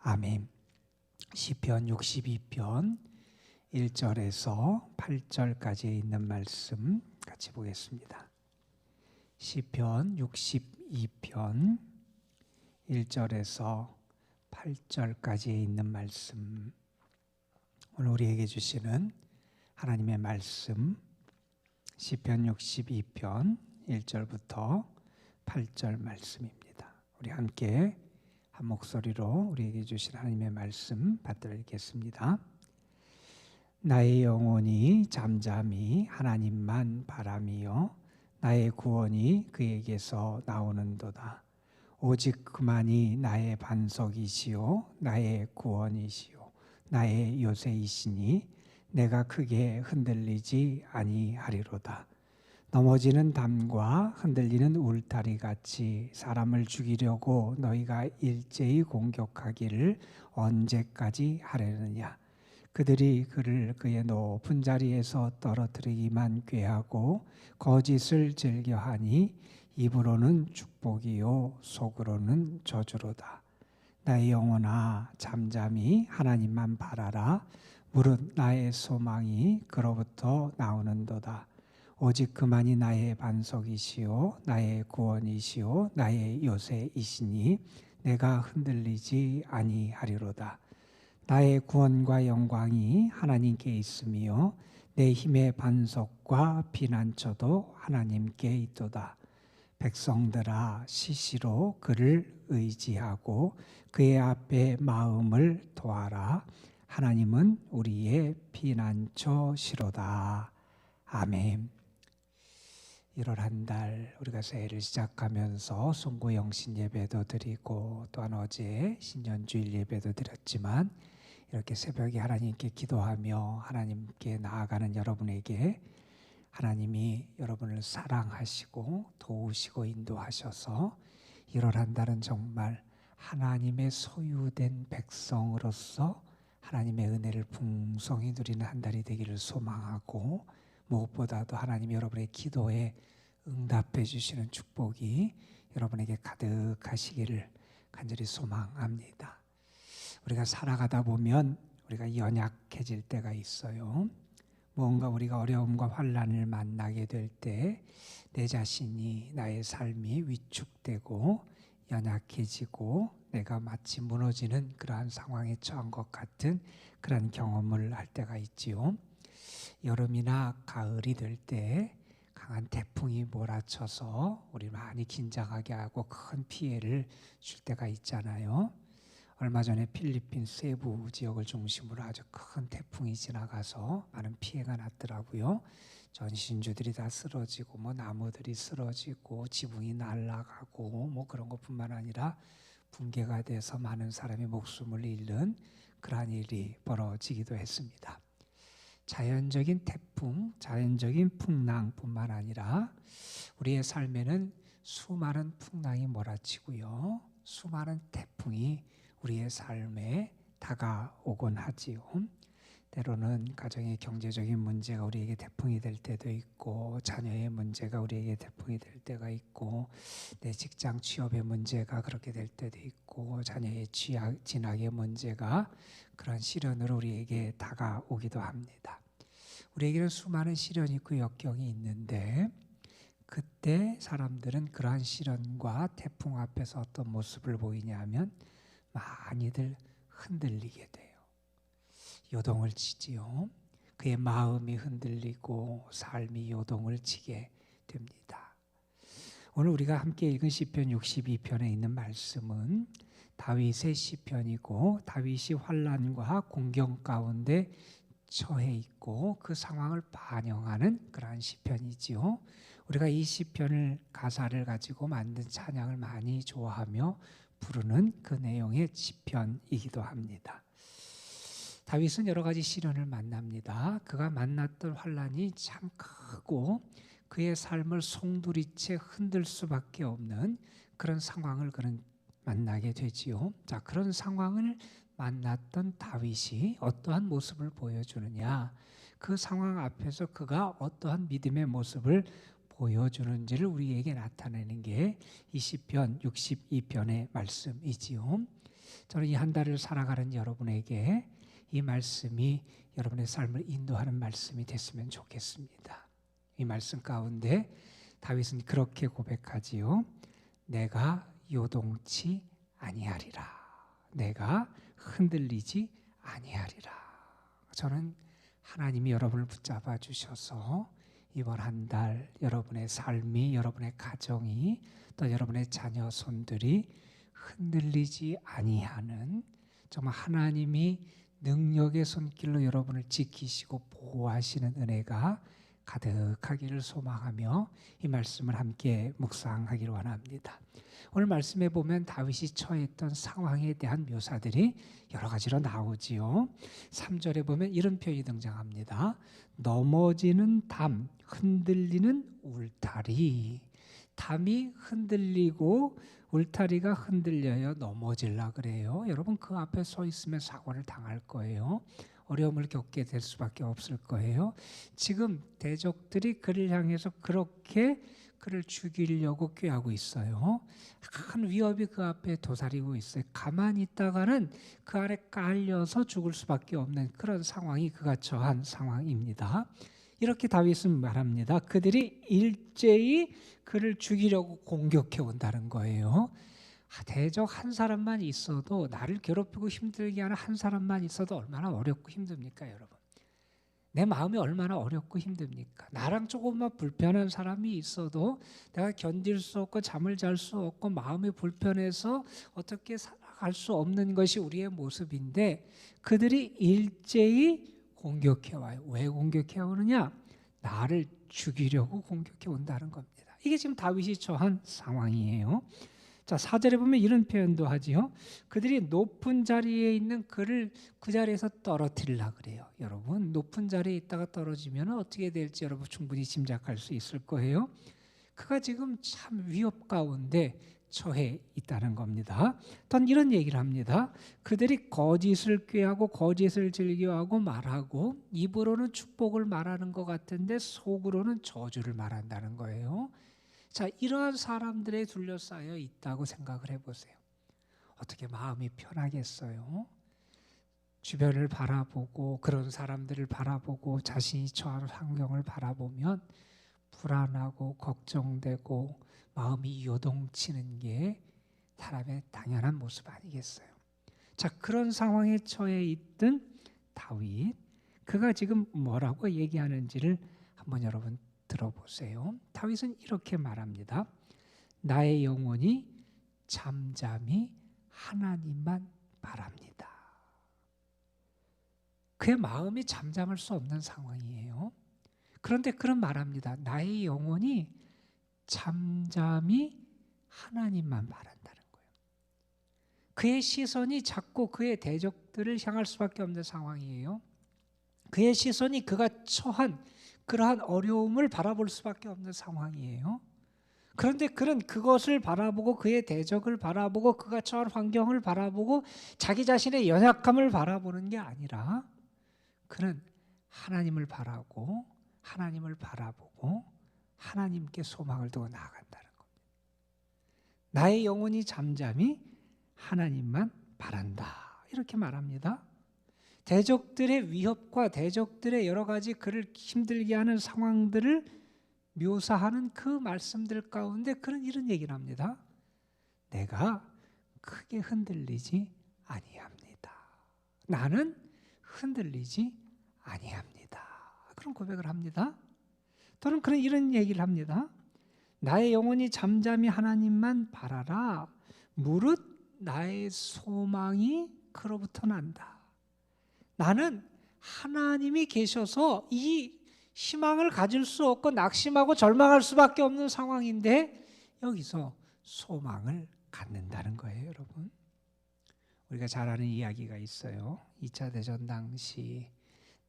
아멘. 시편 62편 1절에서 8절까지 있는 말씀 같이 보겠습니다. 시편 62편 1절에서 8절까지 있는 말씀, 오늘 우리에게 주시는 하나님의 말씀, 시편 62편 1절부터 8절 말씀입니다. 우리 함께 한 목소리로 우리에게 주신 하나님의 말씀 받들어 읽겠습니다. 나의 영혼이 잠잠히 하나님만 바라미요 나의 구원이 그에게서 나오는도다. 오직 그만이 나의 반석이시요 나의 구원이시요 나의 요새이시니 내가 크게 흔들리지 아니하리로다. 넘어지는 담과 흔들리는 울타리 같이 사람을 죽이려고 너희가 일제히 공격하기를 언제까지 하려느냐. 그들이 그를 그의 높은 자리에서 떨어뜨리기만 꾀하고 거짓을 즐겨하니 입으로는 축복이요 속으로는 저주로다. 나의 영혼아 잠잠히 하나님만 바라라. 무릇 나의 소망이 그로부터 나오는도다. 오직 그만이 나의 반석이시요 나의 구원이시요 나의 요새이시니 내가 흔들리지 아니하리로다. 나의 구원과 영광이 하나님께 있으며 내 힘의 반석과 피난처도 하나님께 있도다. 백성들아 시시로 그를 의지하고 그의 앞에 마음을 도하라. 하나님은 우리의 피난처시로다. 아멘. 1월 한 달 우리가 새해를 시작하면서 송구영신 예배도 드리고 또한 어제 신년주일 예배도 드렸지만 이렇게 새벽에 하나님께 기도하며 하나님께 나아가는 여러분에게 하나님이 여러분을 사랑하시고 도우시고 인도하셔서 1월 한 달은 정말 하나님의 소유된 백성으로서 하나님의 은혜를 풍성히 누리는 한 달이 되기를 소망하고, 무엇보다도 하나님이 여러분의 기도에 응답해 주시는 축복이 여러분에게 가득하시기를 간절히 소망합니다. 우리가 살아가다 보면 우리가 연약해질 때가 있어요. 뭔가 우리가 어려움과 환난을 만나게 될 때 내 자신이, 나의 삶이 위축되고 연약해지고 내가 마치 무너지는 그러한 상황에 처한 것 같은 그런 경험을 할 때가 있지요. 여름이나 가을이 될 때 강한 태풍이 몰아쳐서 우리 많이 긴장하게 하고 큰 피해를 줄 때가 있잖아요. 얼마 전에 필리핀 세부 지역을 중심으로 아주 큰 태풍이 지나가서 많은 피해가 났더라고요. 전신주들이 다 쓰러지고 나무들이 쓰러지고 지붕이 날아가고 그런 것뿐만 아니라 붕괴가 돼서 많은 사람이 목숨을 잃는 그러한 일이 벌어지기도 했습니다. 자연적인 태풍, 자연적인 풍랑뿐만 아니라 우리의 삶에는 수많은 풍랑이 몰아치고요, 수많은 태풍이 우리의 삶에 다가오곤 하지요. 때로는 가정의 경제적인 문제가 우리에게 태풍이 될 때도 있고, 자녀의 문제가 우리에게 태풍이 될 때가 있고, 내 직장 취업의 문제가 그렇게 될 때도 있고, 자녀의 진학의 문제가 그런 시련으로 우리에게 다가오기도 합니다. 우리에게는 수많은 시련이 있고 역경이 있는데, 그때 사람들은 그러한 시련과 태풍 앞에서 어떤 모습을 보이냐 하면 많이들 흔들리게 돼요. 요동을 치지요. 그의 마음이 흔들리고 삶이 요동을 치게 됩니다. 오늘 우리가 함께 읽은 시편 62편에 있는 말씀은 다윗의 시편이고, 다윗이 환난과 공경 가운데 처해 있고 그 상황을 반영하는 그러한 시편이지요. 우리가 이 시편을 가사를 가지고 만든 찬양을 많이 좋아하며 부르는 그 내용의 시편이기도 합니다. 다윗은 여러 가지 시련을 만납니다. 그가 만났던 환난이 참 크고 그의 삶을 송두리째 흔들 수밖에 없는 그런 상황을 그는 만나게 되지요. 자, 그런 상황을 만났던 다윗이 어떠한 모습을 보여주느냐, 그 상황 앞에서 그가 어떠한 믿음의 모습을 보여주는지를 우리에게 나타내는 게 이 시편 62편의 말씀이지요. 저는 이 한 달을 살아가는 여러분에게 이 말씀이 여러분의 삶을 인도하는 말씀이 됐으면 좋겠습니다. 이 말씀 가운데 다윗은 그렇게 고백하지요. 내가 요동치 아니하리라. 내가 흔들리지 아니하리라. 저는 하나님이 여러분을 붙잡아 주셔서 이번 한 달 여러분의 삶이, 여러분의 가정이, 또 여러분의 자녀 손들이 흔들리지 아니하는, 정말 하나님이 능력의 손길로 여러분을 지키시고 보호하시는 은혜가 가득하기를 소망하며 이 말씀을 함께 묵상하기를 원합니다. 오늘 말씀에 보면 다윗이 처했던 상황에 대한 묘사들이 여러 가지로 나오지요. 3절에 보면 이런 표현이 등장합니다. 넘어지는 담, 흔들리는 울타리. 담이 흔들리고 울타리가 흔들려요. 넘어질라 그래요. 여러분 그 앞에 서 있으면 사고를 당할 거예요. 어려움을 겪게 될 수밖에 없을 거예요. 지금 대적들이 그를 향해서 그렇게 그를 죽이려고 꾀하고 있어요. 큰 위협이 그 앞에 도사리고 있어요. 가만히 있다가는 그 아래 깔려서 죽을 수밖에 없는 그런 상황이 그가 처한 상황입니다. 이렇게 다윗은 말합니다. 그들이 일제히 그를 죽이려고 공격해 온다는 거예요. 대적 한 사람만 있어도, 나를 괴롭히고 힘들게 하는 한 사람만 있어도 얼마나 어렵고 힘듭니까, 여러분? 내 마음이 얼마나 어렵고 힘듭니까? 나랑 조금만 불편한 사람이 있어도 내가 견딜 수 없고 잠을 잘 수 없고 마음이 불편해서 어떻게 살아갈 수 없는 것이 우리의 모습인데, 그들이 일제히 공격해 와요. 왜 공격해 오느냐? 나를 죽이려고 공격해 온다는 겁니다. 이게 지금 다윗이 처한 상황이에요. 자, 4절에 보면 이런 표현도 하지요. 그들이 높은 자리에 있는 그를 그 자리에서 떨어뜨리려 그래요. 여러분, 높은 자리에 있다가 떨어지면 어떻게 될지 여러분 충분히 짐작할 수 있을 거예요. 그가 지금 참 위협 가운데 처해 있다는 겁니다. 또 이런 얘기를 합니다. 그들이 거짓을 꾀하고 거짓을 즐겨하고 말하고 입으로는 축복을 말하는 것 같은데 속으로는 저주를 말한다는 거예요. 자, 이러한 사람들에 둘러싸여 있다고 생각을 해보세요. 어떻게 마음이 편하겠어요? 주변을 바라보고 그런 사람들을 바라보고 자신이 처한 환경을 바라보면 불안하고 걱정되고 마음이 요동치는 게 사람의 당연한 모습 아니겠어요? 자, 그런 상황에 처해 있던 다윗, 그가 지금 뭐라고 얘기하는지를 한번 여러분 들어보세요. 다윗은 이렇게 말합니다. 나의 영혼이 잠잠히 하나님만 바랍니다. 그의 마음이 잠잠할 수 없는 상황이에요. 그런데 그런 말합니다. 나의 영혼이 잠잠히 하나님만 바란다는 거예요. 그의 시선이 자꾸 그의 대적들을 향할 수밖에 없는 상황이에요. 그의 시선이 그가 처한 그러한 어려움을 바라볼 수밖에 없는 상황이에요. 그런데 그는 그것을 바라보고 그의 대적을 바라보고 그가 처한 환경을 바라보고 자기 자신의 연약함을 바라보는 게 아니라 그는 하나님을 바라고 하나님을 바라보고 하나님께 소망을 두고 나아간다는 겁니다. 나의 영혼이 잠잠히 하나님만 바란다. 이렇게 말합니다. 대적들의 위협과 대적들의 여러 가지 그를 힘들게 하는 상황들을 묘사하는 그 말씀들 가운데 그는 이런 얘기를 합니다. 내가 크게 흔들리지 아니합니다. 나는 흔들리지 아니합니다. 그런 고백을 합니다. 또는 그런 이런 얘기를 합니다. 나의 영혼이 잠잠히 하나님만 바라라. 무릇 나의 소망이 그로부터 난다. 나는 하나님이 계셔서 이 희망을 가질 수 없고 낙심하고 절망할 수밖에 없는 상황인데 여기서 소망을 갖는다는 거예요, 여러분. 우리가 잘 아는 이야기가 있어요. 2차 대전 당시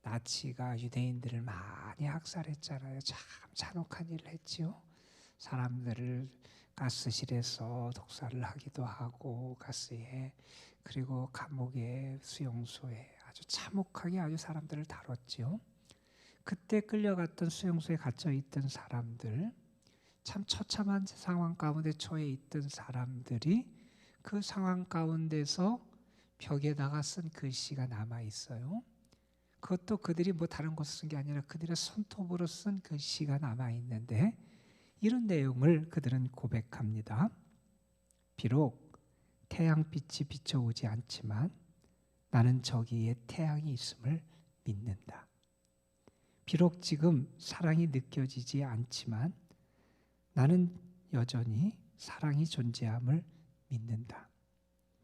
나치가 유대인들을 많이 학살했잖아요. 참 잔혹한 일을 했지요. 사람들을 가스실에서 독살을 하기도 하고 가스에, 그리고 감옥에, 수용소에 아주 참혹하게 아주 사람들을 다뤘지요. 그때 끌려갔던 수용소에 갇혀 있던 사람들, 참 처참한 상황 가운데 처해 있던 사람들이 그 상황 가운데서 벽에다가 쓴 글씨가 남아 있어요. 그것도 그들이 뭐 다른 곳에 쓴 게 아니라 그들의 손톱으로 쓴 글씨가 남아 있는데 이런 내용을 그들은 고백합니다. 비록 태양빛이 비춰오지 않지만 나는 저기에 태양이 있음을 믿는다. 비록 지금 사랑이 느껴지지 않지만 나는 여전히 사랑이 존재함을 믿는다.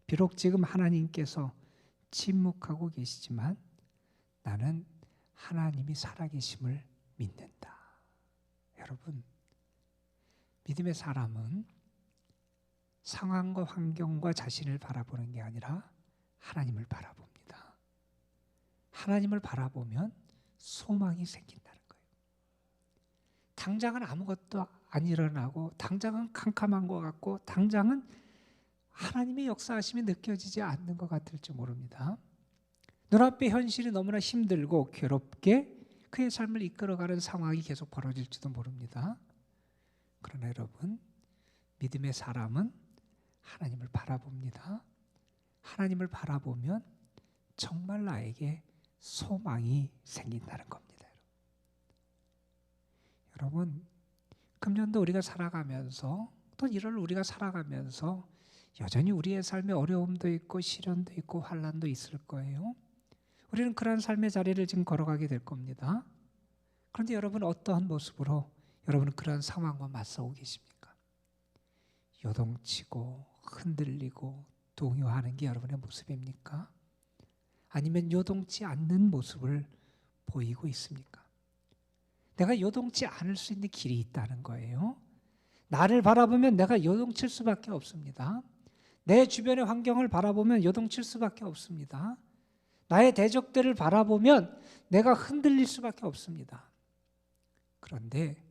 비록 지금 하나님께서 침묵하고 계시지만 나는 하나님이 살아계심을 믿는다. 여러분, 믿음의 사람은 상황과 환경과 자신을 바라보는 게 아니라 하나님을 바라봅니다. 하나님을 바라보면 소망이 생긴다는 거예요. 당장은 아무것도 안 일어나고 당장은 캄캄한 것 같고 당장은 하나님의 역사하심이 느껴지지 않는 것 같을지 모릅니다. 눈앞의 현실이 너무나 힘들고 괴롭게 그의 삶을 이끌어가는 상황이 계속 벌어질지도 모릅니다. 그러나 여러분, 믿음의 사람은 하나님을 바라봅니다. 하나님을 바라보면 정말 나에게 소망이 생긴다는 겁니다. 여러분, 금년도 우리가 살아가면서 또 1월 우리가 살아가면서 여전히 우리의 삶에 어려움도 있고 시련도 있고 환난도 있을 거예요. 우리는 그러한 삶의 자리를 지금 걸어가게 될 겁니다. 그런데 여러분, 어떠한 모습으로 여러분은 그러한 상황과 맞서고 계십니까? 요동치고 흔들리고 동요하는 게 여러분의 모습입니까? 아니면 요동치 않는 모습을 보이고 있습니까? 내가 요동치 않을 수 있는 길이 있다는 거예요. 나를 바라보면 내가 요동칠 수밖에 없습니다. 내 주변의 환경을 바라보면 요동칠 수밖에 없습니다. 나의 대적들을 바라보면 내가 흔들릴 수밖에 없습니다. 그런데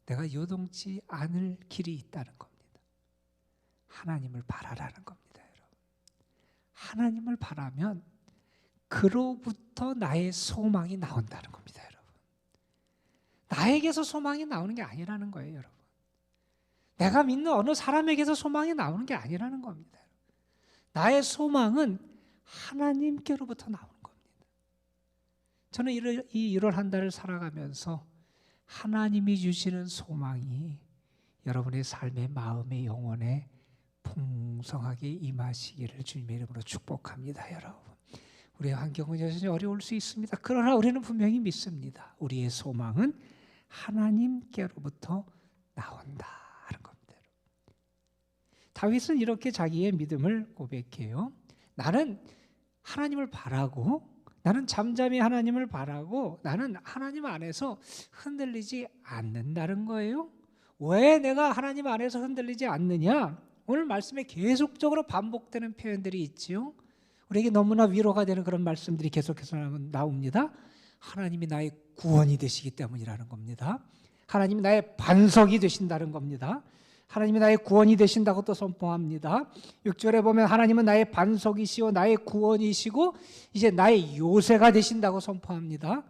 내가 요동치 않을 길이 있다는 겁니다. 하나님을 바라라는 겁니다, 여러분. 하나님을 바라면 그로부터 나의 소망이 나온다는 겁니다, 여러분. 나에게서 소망이 나오는 게 아니라는 거예요, 여러분. 내가 믿는 어느 사람에게서 소망이 나오는 게 아니라는 겁니다. 나의 소망은 하나님께로부터 나오는 겁니다. 저는 이 1월 한 달을 살아가면서 하나님이 주시는 소망이 여러분의 삶의 마음의 영혼에 풍성하게 임하시기를 주님의 이름으로 축복합니다, 여러분. 우리의 환경은 여전히 어려울 수 있습니다. 그러나 우리는 분명히 믿습니다. 우리의 소망은 하나님께로부터 나온다 하는 겁니다. 다윗은 이렇게 자기의 믿음을 고백해요. 나는 하나님을 바라고, 나는 잠잠히 하나님을 바라고, 나는 하나님 안에서 흔들리지 않는다는 거예요. 왜 내가 하나님 안에서 흔들리지 않느냐? 오늘 말씀에 계속적으로 반복되는 표현들이 있지요. 우리에게 너무나 위로가 되는 그런 말씀들이 계속해서 나옵니다. 하나님이 나의 구원이 되시기 때문이라는 겁니다. 하나님이 나의 반석이 되신다는 겁니다. 하나님이 나의 구원이 되신다고 또 선포합니다. 6절에 보면 하나님은 나의 반석이시오 나의 구원이시고 이제 나의 요새가 되신다고 선포합니다.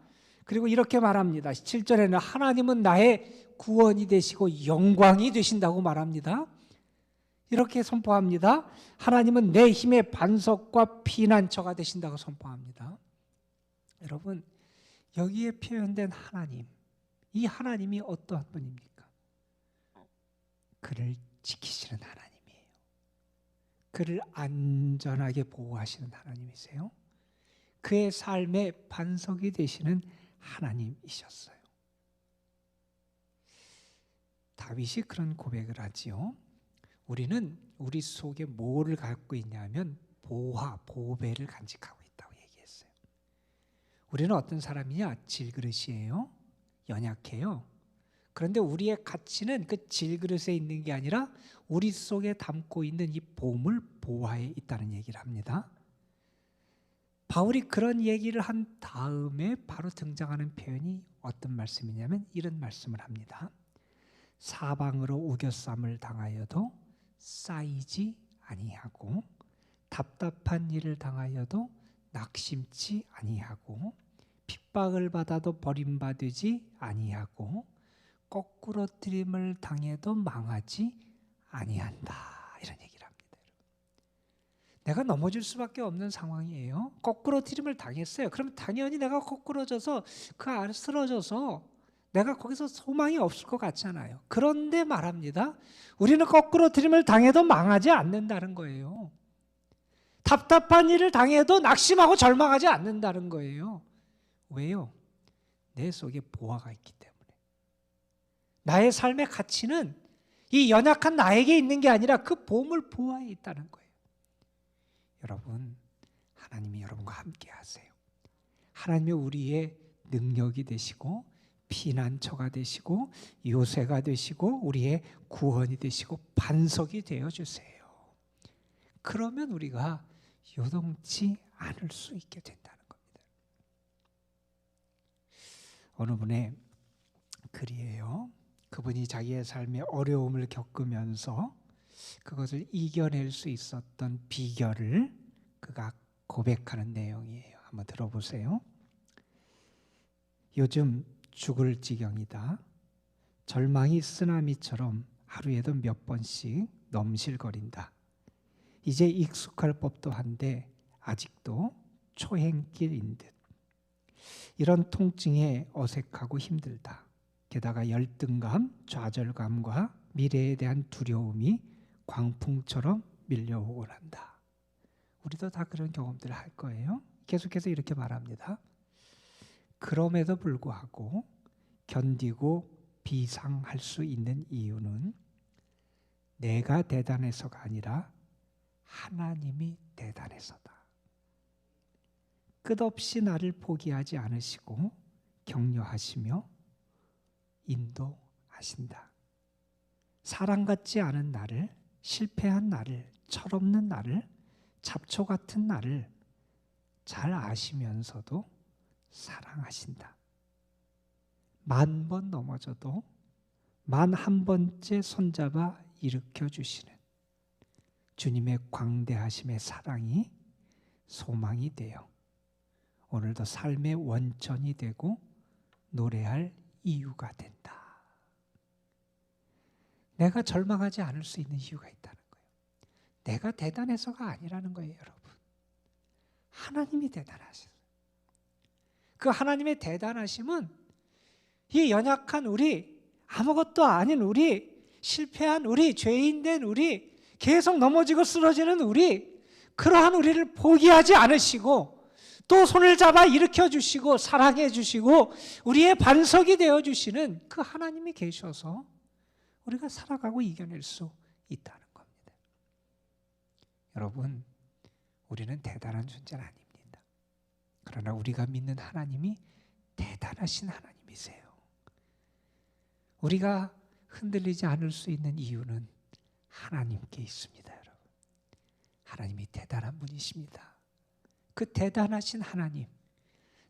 그리고 이렇게 말합니다. 7절에는 하나님은 나의 구원이 되시고 영광이 되신다고 말합니다. 이렇게 선포합니다. 하나님은 내 힘의 반석과 피난처가 되신다고 선포합니다. 여러분, 여기에 표현된 하나님, 이 하나님이 어떠한 분입니까? 그를 지키시는 하나님이에요. 그를 안전하게 보호하시는 하나님이세요. 그의 삶의 반석이 되시는 하나님이셨어요. 다윗이 그런 고백을 하지요. 우리는 우리 속에 뭐를 갖고 있냐면 보화, 보배를 간직하고 있다고 얘기했어요. 우리는 어떤 사람이냐? 질그릇이에요. 연약해요. 그런데 우리의 가치는 그 질그릇에 있는 게 아니라 우리 속에 담고 있는 이 보물, 보화에 있다는 얘기를 합니다. 바울이 그런 얘기를 한 다음에 바로 등장하는 표현이 어떤 말씀이냐면 이런 말씀을 합니다. 사방으로 우겨쌈을 당하여도 쌓이지 아니하고 답답한 일을 당하여도 낙심치 아니하고 핍박을 받아도 버림받지 아니하고 거꾸로 들임을 당해도 망하지 아니한다 이런 얘기를 합니다. 내가 넘어질 수밖에 없는 상황이에요. 거꾸로 트림을 당했어요. 그럼 당연히 내가 거꾸로져서 그 아래 쓰러져서 내가 거기서 소망이 없을 것 같잖아요. 그런데 말합니다. 우리는 거꾸로 트림을 당해도 망하지 않는다는 거예요. 답답한 일을 당해도 낙심하고 절망하지 않는다는 거예요. 왜요? 내 속에 보화가 있기 때문에. 나의 삶의 가치는 이 연약한 나에게 있는 게 아니라 그 보물 보화에 있다는 거예요. 여러분, 하나님이 여러분과 함께 하세요. 하나님이 우리의 능력이 되시고 피난처가 되시고 요새가 되시고 우리의 구원이 되시고 반석이 되어주세요. 그러면 우리가 요동치 않을 수 있게 된다는 겁니다. 어느 분의 글이에요. 그분이 자기의 삶의 어려움을 겪으면서 그것을 이겨낼 수 있었던 비결을 그가 고백하는 내용이에요. 한번 들어보세요. 요즘 죽을 지경이다. 절망이 쓰나미처럼 하루에도 몇 번씩 넘실거린다. 이제 익숙할 법도 한데 아직도 초행길인 듯. 이런 통증에 어색하고 힘들다. 게다가 열등감, 좌절감과 미래에 대한 두려움이 광풍처럼 밀려오곤 한다. 우리도 다 그런 경험들을 할 거예요. 계속해서 이렇게 말합니다. 그럼에도 불구하고 견디고 비상할 수 있는 이유는 내가 대단해서가 아니라 하나님이 대단해서다. 끝없이 나를 포기하지 않으시고 격려하시며 인도하신다. 사랑 같지 않은 나를, 실패한 나를, 철없는 나를, 잡초 같은 나를 잘 아시면서도 사랑하신다. 10,000번 넘어져도 11번째 손잡아 일으켜 주시는 주님의 광대하심의 사랑이 소망이 되어 오늘도 삶의 원천이 되고 노래할 이유가 된다. 내가 절망하지 않을 수 있는 이유가 있다는 거예요. 내가 대단해서가 아니라는 거예요, 여러분. 하나님이 대단하셔요. 그 하나님의 대단하심은 이 연약한 우리, 아무것도 아닌 우리, 실패한 우리, 죄인된 우리, 계속 넘어지고 쓰러지는 우리, 그러한 우리를 포기하지 않으시고 또 손을 잡아 일으켜 주시고 사랑해 주시고 우리의 반석이 되어 주시는 그 하나님이 계셔서 우리가 살아가고 이겨낼 수 있다는 겁니다. 여러분, 우리는 대단한 존재는 아닙니다. 그러나 우리가 믿는 하나님이 대단하신 하나님이세요. 우리가 흔들리지 않을 수 있는 이유는 하나님께 있습니다, 여러분. 하나님이 대단한 분이십니다. 그 대단하신 하나님,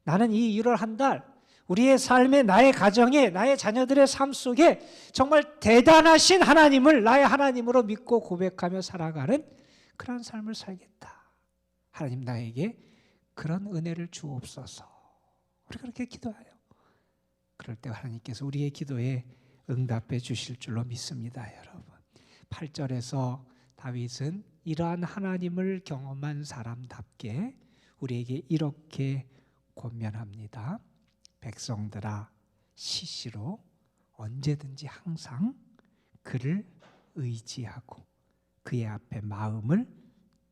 나는 이 1월 한 달 우리의 삶에, 나의 가정에, 나의 자녀들의 삶 속에 정말 대단하신 하나님을 나의 하나님으로 믿고 고백하며 살아가는 그런 삶을 살겠다. 하나님 나에게 그런 은혜를 주옵소서. 우리가 그렇게 기도해요. 그럴 때 하나님께서 우리의 기도에 응답해 주실 줄로 믿습니다, 여러분. 8절에서 다윗은 이러한 하나님을 경험한 사람답게 우리에게 이렇게 권면합니다. 백성들아, 시시로 언제든지 항상 그를 의지하고 그의 앞에 마음을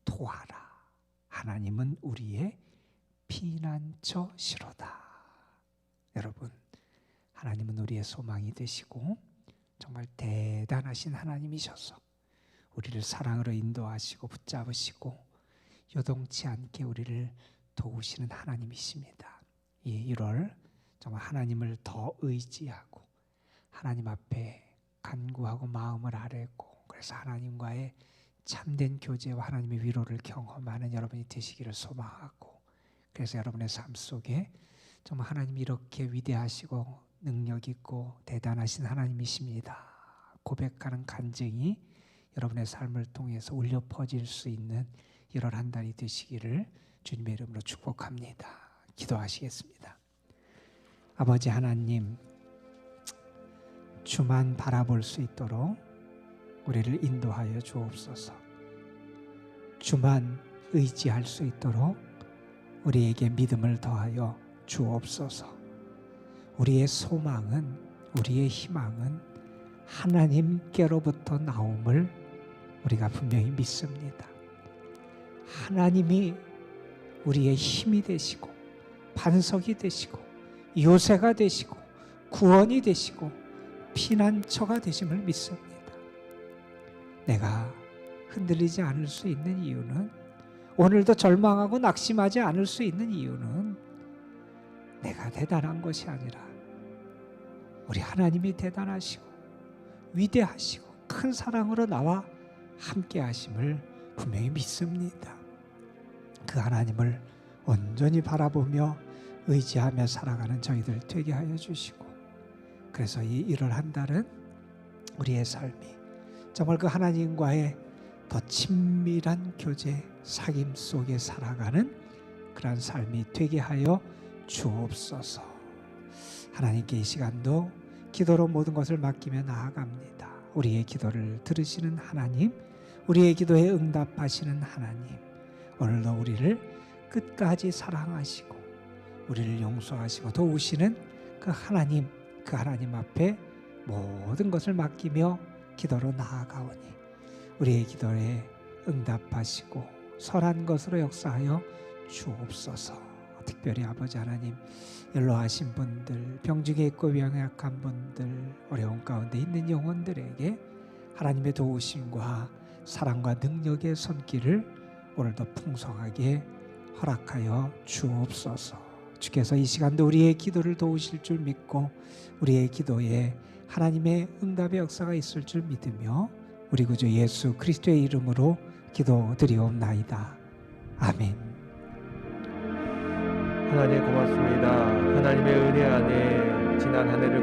토하라. 하나님은 우리의 피난처시로다. 여러분, 하나님은 우리의 소망이 되시고 정말 대단하신 하나님이셔서 우리를 사랑으로 인도하시고 붙잡으시고 요동치 않게 우리를 도우시는 하나님이십니다. 이 1월 정말 하나님을 더 의지하고 하나님 앞에 간구하고 마음을 아뢰고 그래서 하나님과의 참된 교제와 하나님의 위로를 경험하는 여러분이 되시기를 소망하고, 그래서 여러분의 삶 속에 정말 하나님이 이렇게 위대하시고 능력 있고 대단하신 하나님이십니다 고백하는 간증이 여러분의 삶을 통해서 울려 퍼질 수 있는 1월 한 달이 되시기를 주님의 이름으로 축복합니다. 기도하시겠습니다. 아버지 하나님, 주만 바라볼 수 있도록 우리를 인도하여 주옵소서. 주만 의지할 수 있도록 우리에게 믿음을 더하여 주옵소서. 우리의 소망은, 우리의 희망은 하나님께로부터 나옴을 우리가 분명히 믿습니다. 하나님이 우리의 힘이 되시고 반석이 되시고 요새가 되시고 구원이 되시고 피난처가 되심을 믿습니다. 내가 흔들리지 않을 수 있는 이유는, 오늘도 절망하고 낙심하지 않을 수 있는 이유는 내가 대단한 것이 아니라 우리 하나님이 대단하시고 위대하시고 큰 사랑으로 나와 함께 하심을 분명히 믿습니다. 그 하나님을 온전히 바라보며 의지하며 살아가는 저희들 되게 하여 주시고, 그래서 이 1월 한 달은 우리의 삶이 정말 그 하나님과의 더 친밀한 교제, 사귐 속에 살아가는 그런 삶이 되게 하여 주옵소서. 하나님께 이 시간도 기도로 모든 것을 맡기며 나아갑니다. 우리의 기도를 들으시는 하나님, 우리의 기도에 응답하시는 하나님, 오늘도 우리를 끝까지 사랑하시고 우리를 용서하시고 도우시는 그 하나님 앞에 모든 것을 맡기며 기도로 나아가오니 우리의 기도에 응답하시고 선한 것으로 역사하여 주옵소서. 특별히 아버지 하나님, 연로하신 분들, 병중에 있고 병약한 분들, 어려운 가운데 있는 영혼들에게 하나님의 도우심과 사랑과 능력의 손길을 오늘도 풍성하게 허락하여 주옵소서. 주께서 이 시간도 우리의 기도를 도우실 줄 믿고 우리의 기도에 하나님의 응답의 역사가 있을 줄 믿으며 우리 구주 예수 그리스도의 이름으로 기도드리옵나이다. 아멘. 하나님 고맙습니다. 하나님의 은혜 안에 지난 한 해를